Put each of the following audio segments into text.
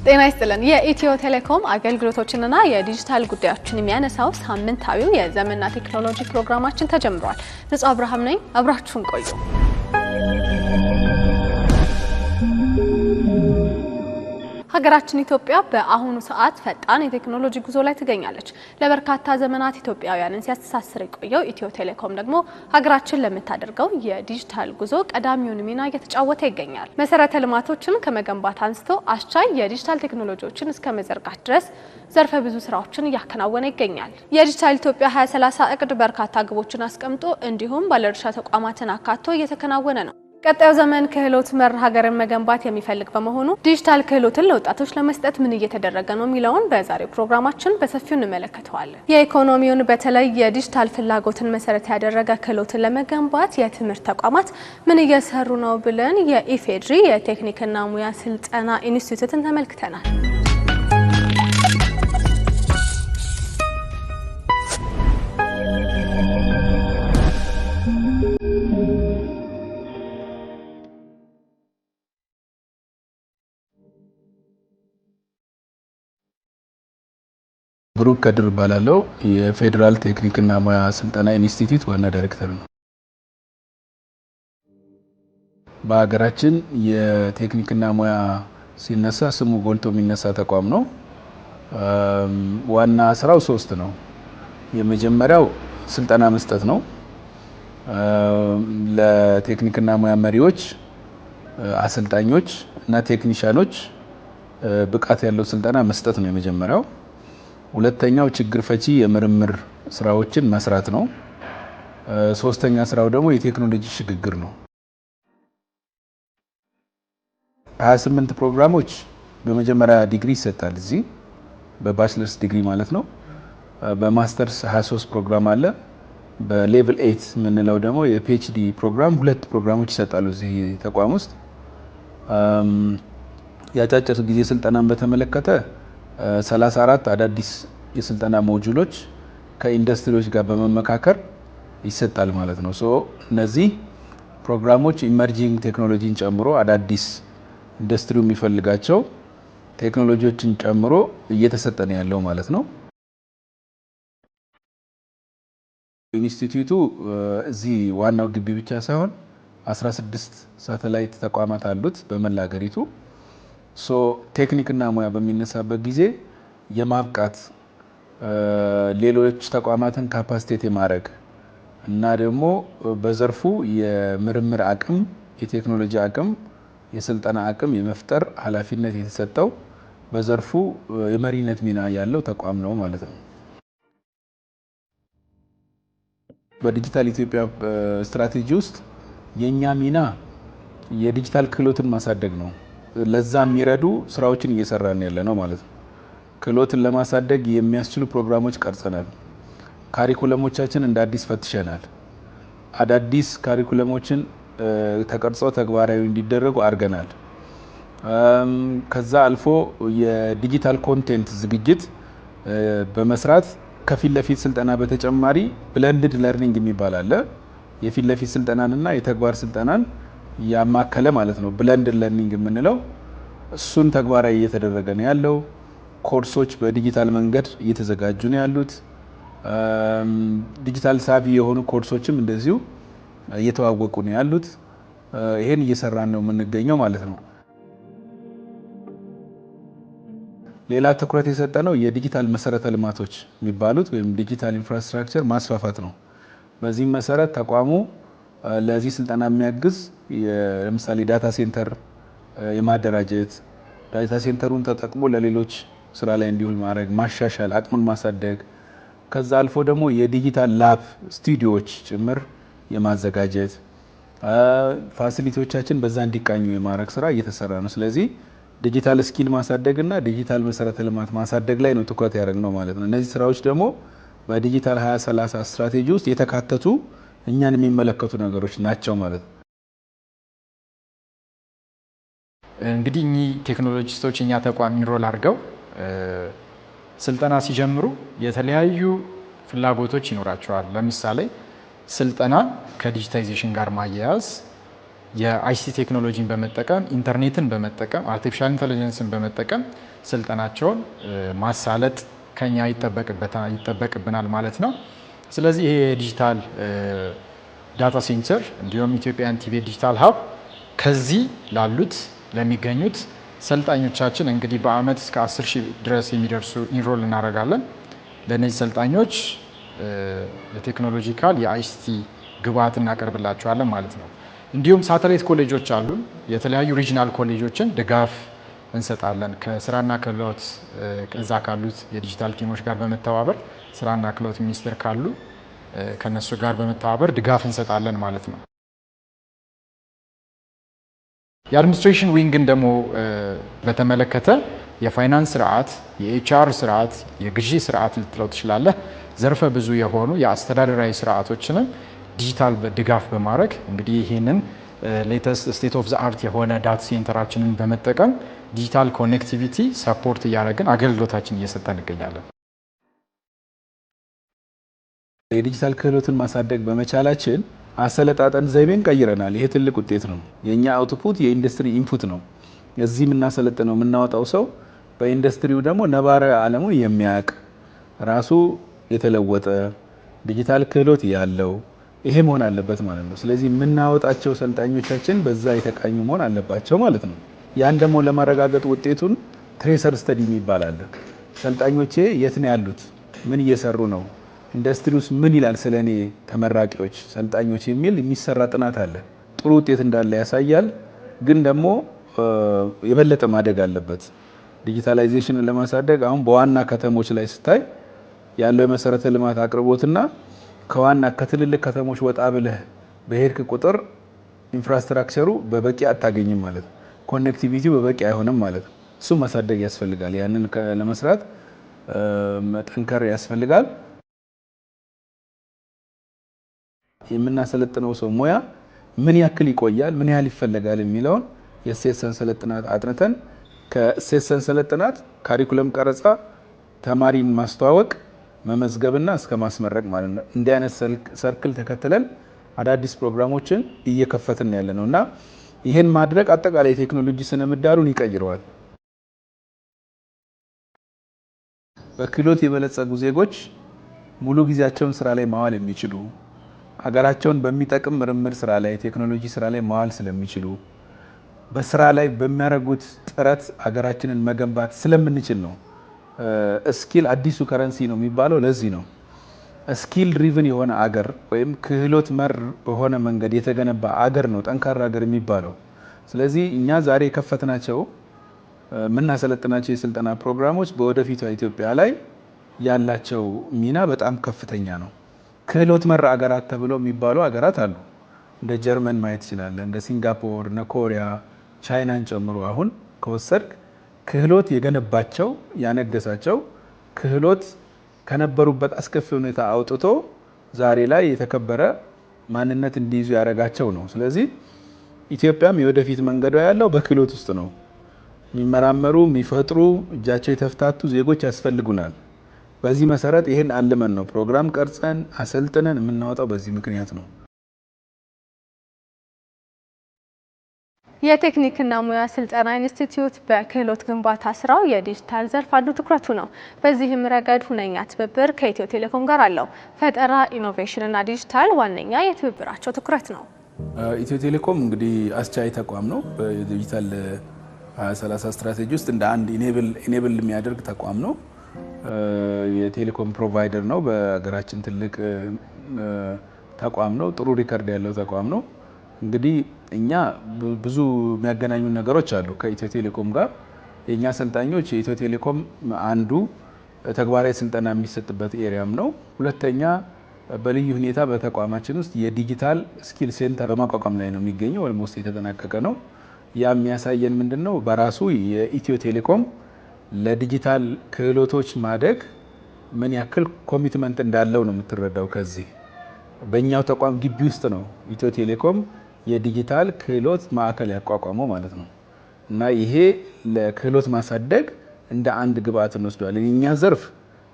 ጤና ይስጥልን የኢትዮ ቴሌኮም አገልግሎቶችንና የዲጂታል ጉዳዮችን የሚያነሳው ሳምንታዊው የዘመንና ቴክኖሎጂ ፕሮግራማችን ተጀምሯል። ንጹህ አብርሃም ነኝ፣ አብራችሁን ቆዩ። ሀገራችን ኢትዮጵያ በአሁኑ ሰዓት ፈጣን የቴክኖሎጂ ጉዞ ላይ ትገኛለች። ለበርካታ ዘመናት ኢትዮጵያውያንን ሲያስተሳስር የቆየው ኢትዮ ቴሌኮም ደግሞ ሀገራችን ለምታደርገው የዲጂታል ጉዞ ቀዳሚውን ሚና እየተጫወተ ይገኛል። መሰረተ ልማቶችን ከመገንባት አንስቶ አስቻይ የዲጂታል ቴክኖሎጂዎችን እስከ መዘርጋት ድረስ ዘርፈ ብዙ ስራዎችን እያከናወነ ይገኛል። የዲጂታል ኢትዮጵያ 2030 እቅድ በርካታ ግቦችን አስቀምጦ እንዲሁም ባለድርሻ ተቋማትን አካቶ እየተከናወነ ነው። ቀጣዩ ዘመን ክህሎት መር ሀገርን መገንባት የሚፈልግ በመሆኑ ዲጂታል ክህሎትን ለወጣቶች ለመስጠት ምን እየተደረገ ነው የሚለውን በዛሬው ፕሮግራማችን በሰፊው እንመለከተዋለን። የኢኮኖሚውን በተለይ የዲጂታል ፍላጎትን መሰረት ያደረገ ክህሎትን ለመገንባት የትምህርት ተቋማት ምን እየሰሩ ነው ብለን የኢፌድሪ የቴክኒክና ሙያ ስልጠና ኢንስቲትዩትን ተመልክተናል። ብሩክ ከድር ባላለው የፌደራል ቴክኒክና ሙያ ስልጠና ኢንስቲትዩት ዋና ዳይሬክተር ነው። በሀገራችን የቴክኒክና ሙያ ሲነሳ ስሙ ጎልቶ የሚነሳ ተቋም ነው። ዋና ስራው 3 ነው። የመጀመሪያው ስልጠና መስጠት ነው። ለቴክኒክና ሙያ መሪዎች፣ አሰልጣኞች እና ቴክኒሻኖች ብቃት ያለው ስልጠና መስጠት ነው የመጀመሪያው። ሁለተኛው ችግር ፈቺ የምርምር ስራዎችን መስራት ነው። ሶስተኛ ስራው ደግሞ የቴክኖሎጂ ሽግግር ነው። 28 ፕሮግራሞች በመጀመሪያ ዲግሪ ይሰጣል እዚህ በባችለርስ ዲግሪ ማለት ነው። በማስተርስ 23 ፕሮግራም አለ። በሌቭል 8 የምንለው ደግሞ የፒኤችዲ ፕሮግራም 2 ፕሮግራሞች ይሰጣሉ እዚህ ተቋም ውስጥ። የአጫጭር ጊዜ ስልጠናን በተመለከተ 34 አዳዲስ የስልጠና ሞጁሎች ከኢንዱስትሪዎች ጋር በመመካከር ይሰጣል ማለት ነው። እነዚህ ፕሮግራሞች ኢመርጂንግ ቴክኖሎጂን ጨምሮ አዳዲስ ኢንዱስትሪው የሚፈልጋቸው ቴክኖሎጂዎችን ጨምሮ እየተሰጠ ነው ያለው ማለት ነው። ኢንስቲትዩቱ እዚህ ዋናው ግቢ ብቻ ሳይሆን 16 ሳተላይት ተቋማት አሉት በመላ ሀገሪቱ። ቴክኒክና ሙያ በሚነሳበት ጊዜ የማብቃት ሌሎች ተቋማትን ካፓሲቴት የማድረግ እና ደግሞ በዘርፉ የምርምር አቅም፣ የቴክኖሎጂ አቅም፣ የስልጠና አቅም የመፍጠር ኃላፊነት የተሰጠው በዘርፉ የመሪነት ሚና ያለው ተቋም ነው ማለት ነው። በዲጂታል ኢትዮጵያ ስትራቴጂ ውስጥ የኛ ሚና የዲጂታል ክህሎትን ማሳደግ ነው። ለዛ የሚረዱ ስራዎችን እየሰራን ያለ ነው ማለት ነው። ክህሎትን ለማሳደግ የሚያስችሉ ፕሮግራሞች ቀርጸናል። ካሪኩለሞቻችን እንደ አዲስ ፈትሸናል። አዳዲስ ካሪኩለሞችን ተቀርጸው ተግባራዊ እንዲደረጉ አድርገናል። ከዛ አልፎ የዲጂታል ኮንቴንት ዝግጅት በመስራት ከፊት ለፊት ስልጠና በተጨማሪ ብለንድድ ለርኒንግ የሚባል አለ። የፊት ለፊት ስልጠናንና የተግባር ስልጠናን ያማከለ ማለት ነው። ብለንድድ ለርኒንግ የምንለው እሱን ተግባራዊ እየተደረገ ነው ያለው። ኮርሶች በዲጂታል መንገድ እየተዘጋጁ ነው ያሉት። ዲጂታል ሳቪ የሆኑ ኮርሶችም እንደዚሁ እየተዋወቁ ነው ያሉት። ይሄን እየሰራን ነው የምንገኘው ማለት ነው። ሌላ ትኩረት የሰጠነው የዲጂታል መሰረተ ልማቶች የሚባሉት ወይም ዲጂታል ኢንፍራስትራክቸር ማስፋፋት ነው። በዚህም መሰረት ተቋሙ ለዚህ ስልጠና የሚያግዝ ለምሳሌ ዳታ ሴንተር የማደራጀት፣ ዳታ ሴንተሩን ተጠቅሞ ለሌሎች ስራ ላይ እንዲውል ማድረግ፣ ማሻሻል፣ አቅሙን ማሳደግ፣ ከዛ አልፎ ደግሞ የዲጂታል ላብ ስቱዲዮዎች ጭምር የማዘጋጀት ፋሲሊቲዎቻችን በዛ እንዲቃኙ የማድረግ ስራ እየተሰራ ነው። ስለዚህ ዲጂታል ስኪል ማሳደግና ዲጂታል መሰረተ ልማት ማሳደግ ላይ ነው ትኩረት ያደረግነው ማለት ነው። እነዚህ ስራዎች ደግሞ በዲጂታል 2030 ስትራቴጂ ውስጥ የተካተቱ እኛን የሚመለከቱ ነገሮች ናቸው ማለት ነው። እንግዲህ እኚህ ቴክኖሎጂስቶች እኛ ተቋም ኢንሮል አድርገው ስልጠና ሲጀምሩ የተለያዩ ፍላጎቶች ይኖራቸዋል። ለምሳሌ ስልጠና ከዲጂታይዜሽን ጋር ማያያዝ የአይሲቲ ቴክኖሎጂን በመጠቀም ኢንተርኔትን በመጠቀም አርቲፊሻል ኢንተለጀንስን በመጠቀም ስልጠናቸውን ማሳለጥ ከኛ ይጠበቅብናል ማለት ነው። ስለዚህ ይሄ የዲጂታል ዳታ ሴንተር እንዲሁም ኢትዮጵያን ቲቤት ዲጂታል ሀብ ከዚህ ላሉት ለሚገኙት ሰልጣኞቻችን እንግዲህ በአመት እስከ 10,000 ድረስ የሚደርሱ ኢንሮል እናደርጋለን። ለእነዚህ ሰልጣኞች የቴክኖሎጂካል የአይሲቲ ግብዓት እናቀርብላቸዋለን ማለት ነው። እንዲሁም ሳተላይት ኮሌጆች አሉ። የተለያዩ ሪጂናል ኮሌጆችን ድጋፍ እንሰጣለን። ከስራና ክህሎት እዛ ካሉት የዲጂታል ቲሞች ጋር በመተባበር ስራና ክህሎት ሚኒስቴር ካሉ ከነሱ ጋር በመተባበር ድጋፍ እንሰጣለን ማለት ነው። የአድሚኒስትሬሽን ዊንግን ደግሞ በተመለከተ የፋይናንስ ስርዓት፣ የኤችአር ስርዓት፣ የግዢ ስርዓት ልትለው ትችላለህ። ዘርፈ ብዙ የሆኑ የአስተዳደራዊ ስርዓቶችንም ዲጂታል ድጋፍ በማድረግ እንግዲህ ይህንን ሌተስት ስቴት ኦፍ ዘ አርት የሆነ ዳታ ሴንተራችንን በመጠቀም ዲጂታል ኮኔክቲቪቲ ሰፖርት እያደረግን አገልግሎታችን እየሰጠን እንገኛለን። የዲጂታል ክህሎትን ማሳደግ በመቻላችን አሰለጣጠን ዘይቤን ቀይረናል። ይሄ ትልቅ ውጤት ነው። የኛ አውትፑት የኢንዱስትሪ ኢንፑት ነው። እዚህ የምናሰለጥነው የምናወጣው ሰው በኢንዱስትሪው ደግሞ ነባራዊ ዓለሙን የሚያውቅ ራሱ የተለወጠ ዲጂታል ክህሎት ያለው ይሄ መሆን አለበት ማለት ነው። ስለዚህ የምናወጣቸው ሰልጣኞቻችን በዛ የተቃኙ መሆን አለባቸው ማለት ነው። ያን ደግሞ ለማረጋገጥ ውጤቱን ትሬሰር ስተዲ የሚባል አለ። ሰልጣኞቼ የት ነው ያሉት? ምን እየሰሩ ነው? ኢንዱስትሪ ውስጥ ምን ይላል ስለ እኔ ተመራቂዎች ሰልጣኞች የሚል የሚሰራ ጥናት አለ። ጥሩ ውጤት እንዳለ ያሳያል። ግን ደግሞ የበለጠ ማደግ አለበት። ዲጂታላይዜሽንን ለማሳደግ አሁን በዋና ከተሞች ላይ ስታይ ያለው የመሰረተ ልማት አቅርቦትና ከዋና ከትልልቅ ከተሞች ወጣ ብለህ በሄድክ ቁጥር ኢንፍራስትራክቸሩ በበቂ አታገኝም ማለት ነው። ኮኔክቲቪቲው በበቂ አይሆንም ማለት ነው። እሱም ማሳደግ ያስፈልጋል። ያንን ለመስራት መጠንከር ያስፈልጋል። የምናሰለጥነው ሰው ሙያ ምን ያክል ይቆያል፣ ምን ያህል ይፈለጋል የሚለውን የእሴት ሰንሰለት ጥናት አጥንተን ከእሴት ሰንሰለት ጥናት ካሪኩለም ቀረጻ፣ ተማሪን ማስተዋወቅ፣ መመዝገብና እስከ ማስመረቅ ማለት ነው። እንዲህ አይነት ሰርክል ተከትለን አዳዲስ ፕሮግራሞችን እየከፈትን ያለ ነው እና ይህን ማድረግ አጠቃላይ የቴክኖሎጂ ስነ ምህዳሩን ይቀይረዋል። በክህሎት የበለጸጉ ዜጎች ሙሉ ጊዜያቸውን ስራ ላይ ማዋል የሚችሉ ሀገራቸውን በሚጠቅም ምርምር ስራ ላይ ቴክኖሎጂ ስራ ላይ ማዋል ስለሚችሉ በስራ ላይ በሚያደርጉት ጥረት ሀገራችንን መገንባት ስለምንችል ነው። ስኪል አዲሱ ከረንሲ ነው የሚባለው ለዚህ ነው። ስኪል ድሪቭን የሆነ አገር ወይም ክህሎት መር በሆነ መንገድ የተገነባ አገር ነው ጠንካራ አገር የሚባለው። ስለዚህ እኛ ዛሬ የከፈትናቸው የምናሰለጥናቸው የስልጠና ፕሮግራሞች በወደፊቷ ኢትዮጵያ ላይ ያላቸው ሚና በጣም ከፍተኛ ነው። ክህሎት መር አገራት ተብለው የሚባሉ አገራት አሉ። እንደ ጀርመን ማየት ይችላል፣ እንደ ሲንጋፖር፣ እነ ኮሪያ፣ ቻይናን ጨምሮ አሁን ከወሰድክ ክህሎት የገነባቸው ያነገሳቸው ክህሎት ከነበሩበት አስከፊ ሁኔታ አውጥቶ ዛሬ ላይ የተከበረ ማንነት እንዲይዙ ያደረጋቸው ነው። ስለዚህ ኢትዮጵያም የወደፊት መንገዷ ያለው በክህሎት ውስጥ ነው። የሚመራመሩ የሚፈጥሩ እጃቸው የተፍታቱ ዜጎች ያስፈልጉናል። በዚህ መሰረት ይህን አልመን ነው ፕሮግራም ቀርጸን አሰልጥነን የምናወጣው። በዚህ ምክንያት ነው። የቴክኒክና ሙያ ስልጠና ኢንስቲትዩት በክህሎት ግንባታ ስራው የዲጂታል ዘርፍ አንዱ ትኩረቱ ነው። በዚህም ረገድ ሁነኛ ትብብር ከኢትዮ ቴሌኮም ጋር አለው። ፈጠራ፣ ኢኖቬሽንና ዲጂታል ዋነኛ የትብብራቸው ትኩረት ነው። ኢትዮ ቴሌኮም እንግዲህ አስቻይ ተቋም ነው። በዲጂታል 2030 ስትራቴጂ ውስጥ እንደ አንድ ኢኔብል የሚያደርግ ተቋም ነው። የቴሌኮም ፕሮቫይደር ነው። በሀገራችን ትልቅ ተቋም ነው። ጥሩ ሪከርድ ያለው ተቋም ነው። እንግዲህ እኛ ብዙ የሚያገናኙ ነገሮች አሉ ከኢትዮ ቴሌኮም ጋር። የእኛ አሰልጣኞች የኢትዮ ቴሌኮም አንዱ ተግባራዊ ስልጠና የሚሰጥበት ኤሪያም ነው። ሁለተኛ በልዩ ሁኔታ በተቋማችን ውስጥ የዲጂታል ስኪል ሴንተር በማቋቋም ላይ ነው የሚገኘው። ኦልሞስት የተጠናቀቀ ነው። ያ የሚያሳየን ምንድን ነው? በራሱ የኢትዮ ቴሌኮም ለዲጂታል ክህሎቶች ማደግ ምን ያክል ኮሚትመንት እንዳለው ነው የምትረዳው። ከዚህ በእኛው ተቋም ግቢ ውስጥ ነው ኢትዮ ቴሌኮም የዲጂታል ክህሎት ማዕከል ያቋቋመው ማለት ነው። እና ይሄ ለክህሎት ማሳደግ እንደ አንድ ግብአት እንወስደዋለን። የኛ ዘርፍ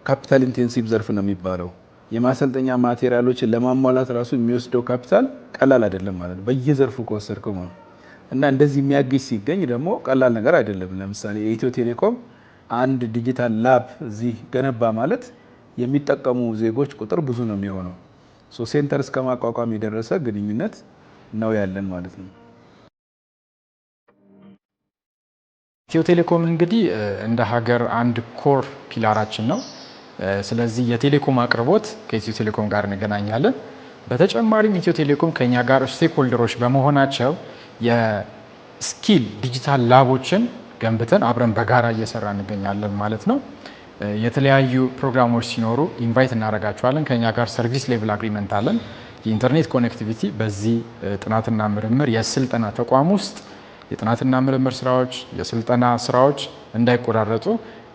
ካፒታል ኢንቴንሲቭ ዘርፍ ነው የሚባለው። የማሰልጠኛ ማቴሪያሎችን ለማሟላት ራሱ የሚወስደው ካፒታል ቀላል አይደለም ማለት ነው በየዘርፉ ከወሰድከው ማለት እና እንደዚህ የሚያግዝ ሲገኝ ደግሞ ቀላል ነገር አይደለም። ለምሳሌ የኢትዮ ቴሌኮም አንድ ዲጂታል ላብ እዚህ ገነባ ማለት የሚጠቀሙ ዜጎች ቁጥር ብዙ ነው የሚሆነው። ሴንተር እስከ ማቋቋም የደረሰ ግንኙነት ነው ያለን ማለት ነው። ኢትዮ ቴሌኮም እንግዲህ እንደ ሀገር አንድ ኮር ፒላራችን ነው። ስለዚህ የቴሌኮም አቅርቦት ከኢትዮ ቴሌኮም ጋር እንገናኛለን። በተጨማሪም ኢትዮ ቴሌኮም ከኛ ጋር ስቴክሆልደሮች በመሆናቸው የስኪል ዲጂታል ላቦችን ገንብተን አብረን በጋራ እየሰራ እንገኛለን ማለት ነው። የተለያዩ ፕሮግራሞች ሲኖሩ ኢንቫይት እናደርጋቸዋለን። ከኛ ጋር ሰርቪስ ሌቭል አግሪመንት አለን። የኢንተርኔት ኮኔክቲቪቲ በዚህ ጥናትና ምርምር የስልጠና ተቋም ውስጥ የጥናትና ምርምር ስራዎች፣ የስልጠና ስራዎች እንዳይቆራረጡ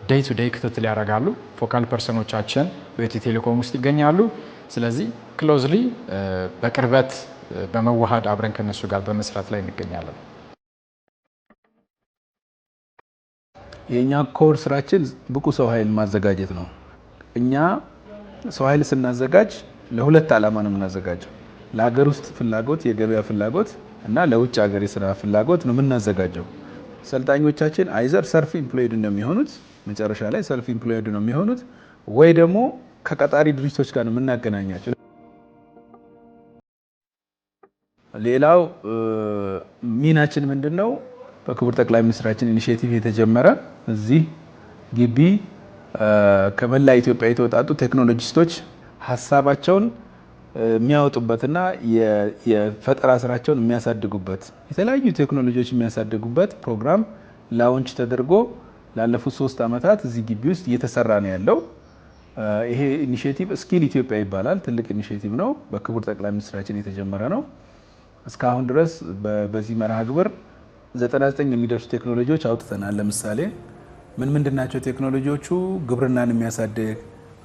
ዴይ ቱ ዴይ ክትትል ያደርጋሉ። ፎካል ፐርሰኖቻችን በኢትዮ ቴሌኮም ውስጥ ይገኛሉ። ስለዚህ ክሎዝሊ በቅርበት በመዋሃድ አብረን ከነሱ ጋር በመስራት ላይ እንገኛለን። የኛ ኮር ስራችን ብቁ ሰው ኃይል ማዘጋጀት ነው። እኛ ሰው ኃይል ስናዘጋጅ ለሁለት ዓላማ ነው የምናዘጋጀው። ለሀገር ውስጥ ፍላጎት፣ የገበያ ፍላጎት እና ለውጭ ሀገር የስራ ፍላጎት ነው የምናዘጋጀው። ሰልጣኞቻችን አይዘር ሰልፍ ኢምፕሎይድ ነው የሚሆኑት፣ መጨረሻ ላይ ሰልፍ ኢምፕሎይድ ነው የሚሆኑት፣ ወይ ደግሞ ከቀጣሪ ድርጅቶች ጋር ነው የምናገናኛቸው። ሌላው ሚናችን ምንድነው? በክቡር ጠቅላይ ሚኒስትራችን ኢኒሼቲቭ የተጀመረ እዚህ ግቢ ከመላ ኢትዮጵያ የተወጣጡ ቴክኖሎጂስቶች ሀሳባቸውን የሚያወጡበትና የፈጠራ ስራቸውን የሚያሳድጉበት የተለያዩ ቴክኖሎጂዎች የሚያሳድጉበት ፕሮግራም ላውንች ተደርጎ ላለፉት 3 ዓመታት እዚህ ግቢ ውስጥ እየተሰራ ነው ያለው። ይሄ ኢኒሼቲቭ ስኪል ኢትዮጵያ ይባላል። ትልቅ ኢኒሼቲቭ ነው። በክቡር ጠቅላይ ሚኒስትራችን የተጀመረ ነው። እስካሁን ድረስ በዚህ መርሃ ግብር 99 የሚደርሱ ቴክኖሎጂዎች አውጥተናል። ለምሳሌ ምንድን ናቸው ቴክኖሎጂዎቹ? ግብርናን የሚያሳድግ፣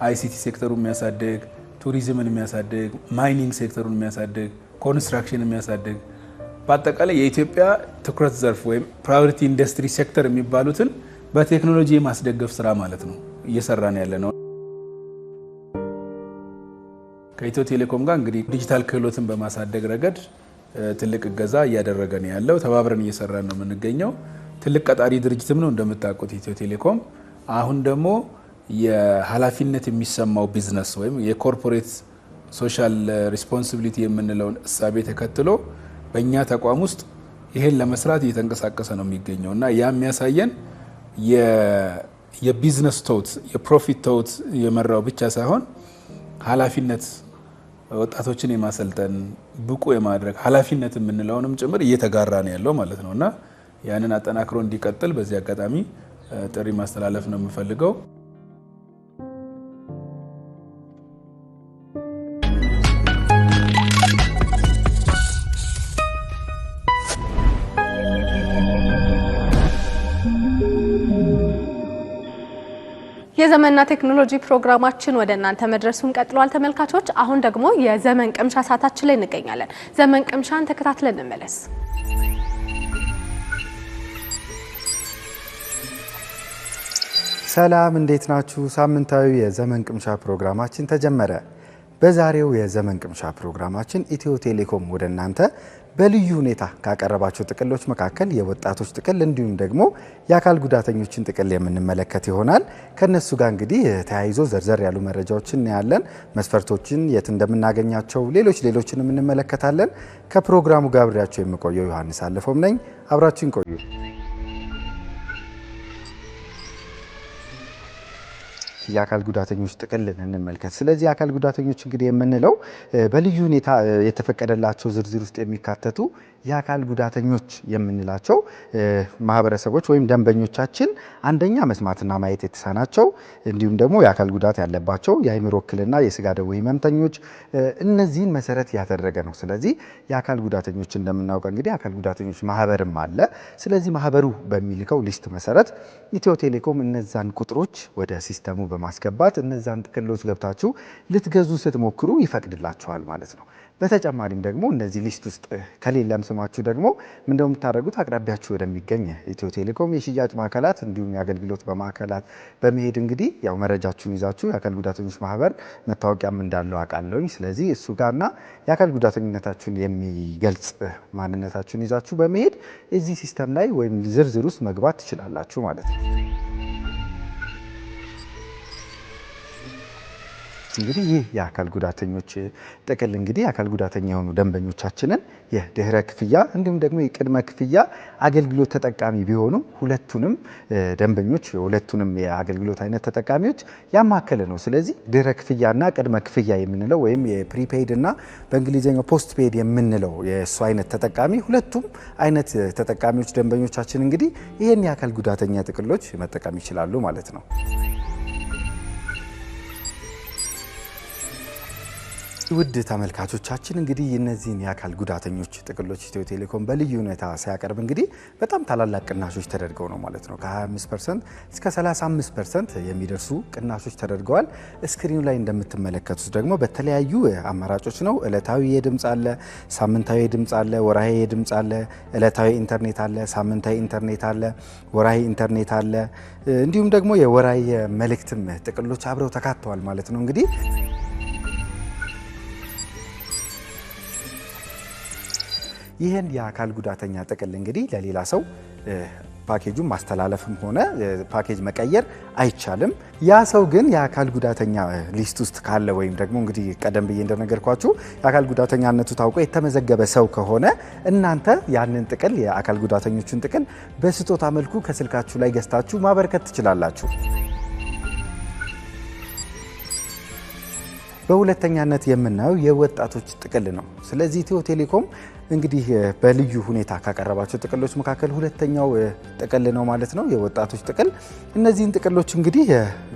አይሲቲ ሴክተሩን የሚያሳድግ፣ ቱሪዝምን የሚያሳድግ፣ ማይኒንግ ሴክተሩን የሚያሳድግ፣ ኮንስትራክሽን የሚያሳድግ በአጠቃላይ የኢትዮጵያ ትኩረት ዘርፍ ወይም ፕራዮሪቲ ኢንዱስትሪ ሴክተር የሚባሉትን በቴክኖሎጂ የማስደገፍ ስራ ማለት ነው እየሰራን ያለ ነው። ከኢትዮ ቴሌኮም ጋር እንግዲህ ዲጂታል ክህሎትን በማሳደግ ረገድ ትልቅ እገዛ እያደረገ ነው ያለው። ተባብረን እየሰራን ነው የምንገኘው። ትልቅ ቀጣሪ ድርጅትም ነው እንደምታውቁት ኢትዮ ቴሌኮም። አሁን ደግሞ የኃላፊነት የሚሰማው ቢዝነስ ወይም የኮርፖሬት ሶሻል ሪስፖንሲቢሊቲ የምንለውን እሳቤ ተከትሎ በእኛ ተቋም ውስጥ ይሄን ለመስራት እየተንቀሳቀሰ ነው የሚገኘው እና ያ የሚያሳየን የቢዝነስ ቶት የፕሮፊት ቶት የመራው ብቻ ሳይሆን ኃላፊነት ወጣቶችን የማሰልጠን ብቁ የማድረግ ኃላፊነት የምንለውንም ጭምር እየተጋራ ነው ያለው ማለት ነው እና ያንን አጠናክሮ እንዲቀጥል በዚህ አጋጣሚ ጥሪ ማስተላለፍ ነው የምፈልገው። የዘመንና ቴክኖሎጂ ፕሮግራማችን ወደ እናንተ መድረሱን ቀጥሏል ተመልካቾች። አሁን ደግሞ የዘመን ቅምሻ ሰዓታችን ላይ እንገኛለን። ዘመን ቅምሻን ተከታትለን እንመለስ። ሰላም፣ እንዴት ናችሁ? ሳምንታዊ የዘመን ቅምሻ ፕሮግራማችን ተጀመረ። በዛሬው የዘመን ቅምሻ ፕሮግራማችን ኢትዮ ቴሌኮም ወደ እናንተ በልዩ ሁኔታ ካቀረባቸው ጥቅሎች መካከል የወጣቶች ጥቅል እንዲሁም ደግሞ የአካል ጉዳተኞችን ጥቅል የምንመለከት ይሆናል። ከነሱ ጋር እንግዲህ ተያይዞ ዘርዘር ያሉ መረጃዎችን እናያለን። መስፈርቶችን፣ የት እንደምናገኛቸው፣ ሌሎችንም እንመለከታለን። ከፕሮግራሙ ጋር አብሬያቸው የምቆየው ዮሐንስ አለፈውም ነኝ። አብራችን ቆዩ። የአካል ጉዳተኞች ጥቅልን እንመልከት። ስለዚህ የአካል ጉዳተኞች እንግዲህ የምንለው በልዩ ሁኔታ የተፈቀደላቸው ዝርዝር ውስጥ የሚካተቱ የአካል ጉዳተኞች የምንላቸው ማህበረሰቦች ወይም ደንበኞቻችን አንደኛ መስማትና ማየት የተሳናቸው እንዲሁም ደግሞ የአካል ጉዳት ያለባቸው የአእምሮ እክልና የስጋ ደዌ ህመምተኞች እነዚህን መሰረት ያደረገ ነው። ስለዚህ የአካል ጉዳተኞች እንደምናውቀው እንግዲህ የአካል ጉዳተኞች ማህበርም አለ። ስለዚህ ማህበሩ በሚልከው ሊስት መሰረት ኢትዮ ቴሌኮም እነዛን ቁጥሮች ወደ ሲስተሙ በማስገባት እነዛን ጥቅሎች ገብታችሁ ልትገዙ ስትሞክሩ ይፈቅድላችኋል ማለት ነው። በተጨማሪም ደግሞ እነዚህ ሊስት ውስጥ ከሌለም ስማችሁ ደግሞ ምንድነው የምታደርጉት? አቅራቢያችሁ ወደሚገኝ ኢትዮ ቴሌኮም የሽያጭ ማዕከላት እንዲሁም የአገልግሎት በማዕከላት በመሄድ እንግዲህ ያው መረጃችሁን ይዛችሁ የአካል ጉዳተኞች ማህበር መታወቂያም እንዳለው አውቃለሁኝ። ስለዚህ እሱ ጋርና የአካል ጉዳተኝነታችሁን የሚገልጽ ማንነታችሁን ይዛችሁ በመሄድ እዚህ ሲስተም ላይ ወይም ዝርዝር ውስጥ መግባት ትችላላችሁ ማለት ነው። እንግዲህ ይህ የአካል ጉዳተኞች ጥቅል እንግዲህ የአካል ጉዳተኛ የሆኑ ደንበኞቻችንን የድህረ ክፍያ እንዲሁም ደግሞ የቅድመ ክፍያ አገልግሎት ተጠቃሚ ቢሆኑ ሁለቱንም ደንበኞች ሁለቱንም የአገልግሎት አይነት ተጠቃሚዎች ያማከለ ነው። ስለዚህ ድህረ ክፍያና ቅድመ ክፍያ የምንለው ወይም የፕሪፔይድ እና በእንግሊዝኛው ፖስት ፔይድ የምንለው የእሱ አይነት ተጠቃሚ ሁለቱም አይነት ተጠቃሚዎች ደንበኞቻችን እንግዲህ ይህን የአካል ጉዳተኛ ጥቅሎች መጠቀም ይችላሉ ማለት ነው። ውድ ተመልካቾቻችን እንግዲህ እነዚህን የአካል ጉዳተኞች ጥቅሎች ኢትዮ ቴሌኮም በልዩ ሁኔታ ሲያቀርብ እንግዲህ በጣም ታላላቅ ቅናሾች ተደርገው ነው ማለት ነው። ከ25% እስከ 35% የሚደርሱ ቅናሾች ተደርገዋል። ስክሪኑ ላይ እንደምትመለከቱት ደግሞ በተለያዩ አማራጮች ነው። ዕለታዊ የድምፅ አለ፣ ሳምንታዊ የድምፅ አለ፣ ወራዊ የድምፅ አለ፣ ዕለታዊ ኢንተርኔት አለ፣ ሳምንታዊ ኢንተርኔት አለ፣ ወራዊ ኢንተርኔት አለ፣ እንዲሁም ደግሞ የወራዊ መልእክትም ጥቅሎች አብረው ተካተዋል ማለት ነው። እንግዲህ ይህን የአካል ጉዳተኛ ጥቅል እንግዲህ ለሌላ ሰው ፓኬጁን ማስተላለፍም ሆነ ፓኬጅ መቀየር አይቻልም። ያ ሰው ግን የአካል ጉዳተኛ ሊስት ውስጥ ካለ ወይም ደግሞ እንግዲህ ቀደም ብዬ እንደነገርኳችሁ የአካል ጉዳተኛነቱ ታውቆ የተመዘገበ ሰው ከሆነ እናንተ ያንን ጥቅል የአካል ጉዳተኞቹን ጥቅል በስጦታ መልኩ ከስልካችሁ ላይ ገዝታችሁ ማበርከት ትችላላችሁ። በሁለተኛነት የምናየው የወጣቶች ጥቅል ነው። ስለዚህ ኢትዮ ቴሌኮም እንግዲህ በልዩ ሁኔታ ካቀረባቸው ጥቅሎች መካከል ሁለተኛው ጥቅል ነው ማለት ነው፣ የወጣቶች ጥቅል። እነዚህን ጥቅሎች እንግዲህ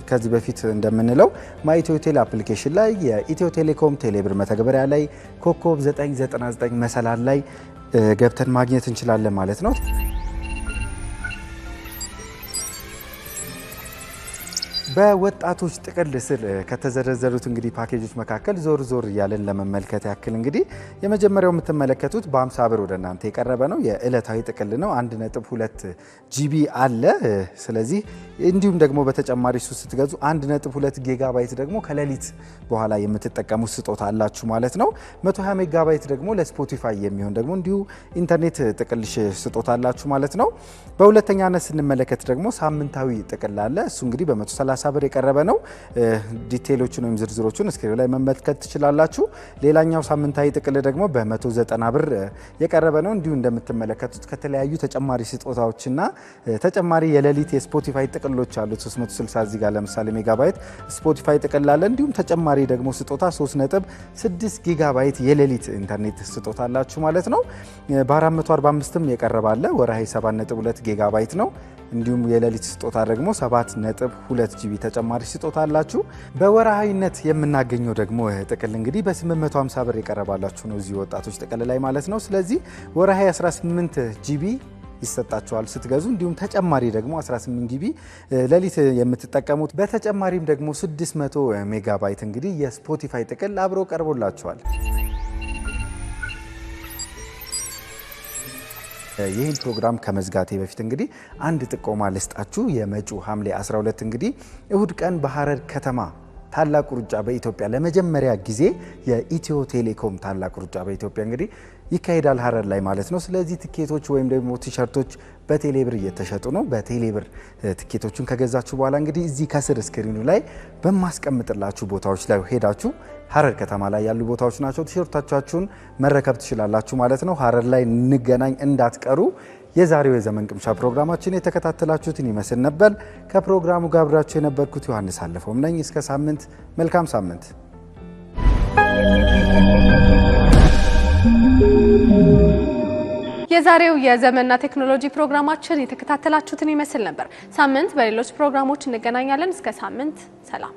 ከዚህ በፊት እንደምንለው ማይ ኢትዮ ቴሌ አፕሊኬሽን ላይ የኢትዮ ቴሌኮም ቴሌብር መተግበሪያ ላይ ኮከብ 999 መሰላል ላይ ገብተን ማግኘት እንችላለን ማለት ነው። በወጣቶች ጥቅል ስር ከተዘረዘሩት እንግዲህ ፓኬጆች መካከል ዞር ዞር እያለን ለመመልከት ያክል እንግዲህ የመጀመሪያው የምትመለከቱት በ50 ብር ወደ እናንተ የቀረበ ነው። የዕለታዊ ጥቅል ነው። 1.2 ጂቢ አለ። ስለዚህ እንዲሁም ደግሞ በተጨማሪ እሱ ስትገዙ 1.2 ጊጋባይት ደግሞ ከሌሊት በኋላ የምትጠቀሙት ስጦታ አላችሁ ማለት ነው። 120 ሜጋባይት ደግሞ ለስፖቲፋይ የሚሆን ደግሞ እንዲሁ ኢንተርኔት ጥቅል ስጦታ አላችሁ ማለት ነው። በሁለተኛነት ስንመለከት ደግሞ ሳምንታዊ ጥቅል አለ። እሱ እንግዲህ በ130 ብር የቀረበ ነው። ዲቴይሎቹን ወይም ዝርዝሮቹን እስክሪኑ ላይ መመልከት ትችላላችሁ። ሌላኛው ሳምንታዊ ጥቅል ደግሞ በ190 ብር የቀረበ ነው። እንዲሁ እንደምትመለከቱት ከተለያዩ ተጨማሪ ስጦታዎችና ተጨማሪ የሌሊት የስፖቲፋይ ጥቅሎች አሉት። 360 እዚህ ጋር ለምሳሌ ሜጋባይት ስፖቲፋይ ጥቅል አለ። እንዲሁም ተጨማሪ ደግሞ ስጦታ 3.6 ጊጋባይት የሌሊት ኢንተርኔት ስጦታ አላችሁ ማለት ነው። በ445ም የቀረበ አለ። ወርሃዊ 7.2 ጊጋባይት ነው። እንዲሁም የሌሊት ስጦታ ደግሞ 7.2 ጂቢ ተጨማሪ ስጦታ አላችሁ። በወርሃዊነት የምናገኘው ደግሞ ጥቅል እንግዲህ በ850 ብር የቀረባላችሁ ነው እዚህ ወጣቶች ጥቅል ላይ ማለት ነው። ስለዚህ ወርሃዊ 18 ጂቢ ይሰጣችኋል ስትገዙ። እንዲሁም ተጨማሪ ደግሞ 18 ጂቢ ሌሊት የምትጠቀሙት በተጨማሪም ደግሞ 600 ሜጋባይት እንግዲህ የስፖቲፋይ ጥቅል አብሮ ቀርቦላችኋል። ይህን ፕሮግራም ከመዝጋቴ በፊት እንግዲህ አንድ ጥቆማ ልስጣችሁ። የመጪው ሐምሌ 12 እንግዲህ እሁድ ቀን በሐረር ከተማ ታላቁ ሩጫ በኢትዮጵያ ለመጀመሪያ ጊዜ የኢትዮ ቴሌኮም ታላቁ ሩጫ በኢትዮጵያ እንግዲህ ይካሄዳል ሐረር ላይ ማለት ነው። ስለዚህ ትኬቶች ወይም ደግሞ ቲሸርቶች በቴሌብር እየተሸጡ ነው። በቴሌብር ትኬቶቹን ከገዛችሁ በኋላ እንግዲህ እዚህ ከስር ስክሪኑ ላይ በማስቀምጥላችሁ ቦታዎች ላይ ሄዳችሁ ሐረር ከተማ ላይ ያሉ ቦታዎች ናቸው። ቲሸርቶቻችሁን መረከብ ትችላላችሁ ማለት ነው። ሐረር ላይ እንገናኝ እንዳትቀሩ። የዛሬው የዘመን ቅምሻ ፕሮግራማችን የተከታተላችሁትን ይመስል ነበር። ከፕሮግራሙ ጋር አብራችሁ የነበርኩት ዮሐንስ አለፈውም ነኝ። እስከ ሳምንት፣ መልካም ሳምንት። የዛሬው የዘመንና ቴክኖሎጂ ፕሮግራማችን የተከታተላችሁትን ይመስል ነበር። ሳምንት በሌሎች ፕሮግራሞች እንገናኛለን። እስከ ሳምንት ሰላም።